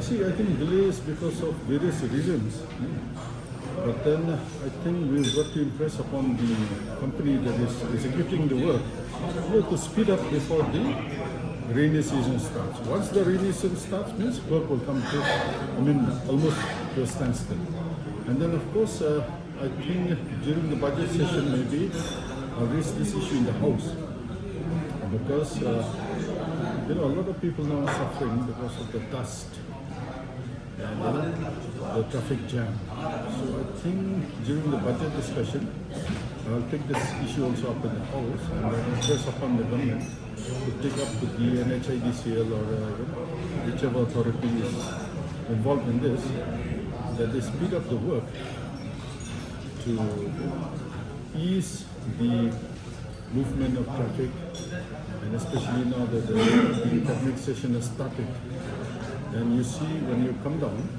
see, I think delays because of various reasons. But then I think we've got to impress upon the company that is executing the work to speed up before the rainy season starts. Once the rainy season starts, means work will come to, almost to a standstill. And then of course, I think during the budget session maybe I'll raise this issue in the House. Because, a lot of people now are suffering because of the dust and the traffic jam. So I think during the budget discussion, I'll take this issue also up in the House and I'll impress upon the government to take up with the NHIDCL or whichever authority is involved in this, that they speed up the work to ease the movement of traffic, and especially now that the cabinet session has started. And you see when you come down,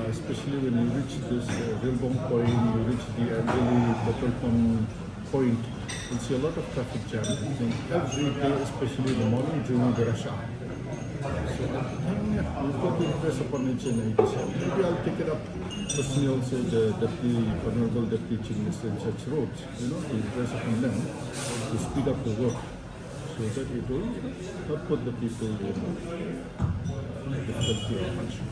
especially when you reach this Rilbong point, you reach the Adeli petrol pump point, you'll see a lot of traffic jam. I think every day, especially in the morning during the rush hour. So I think we've got to impress upon NHIDCL. Maybe I'll take it up personally also, the Honorable Deputy Chief Minister in such roads, to impress upon them to speed up the work so that it will not put the people in difficulty or hardship.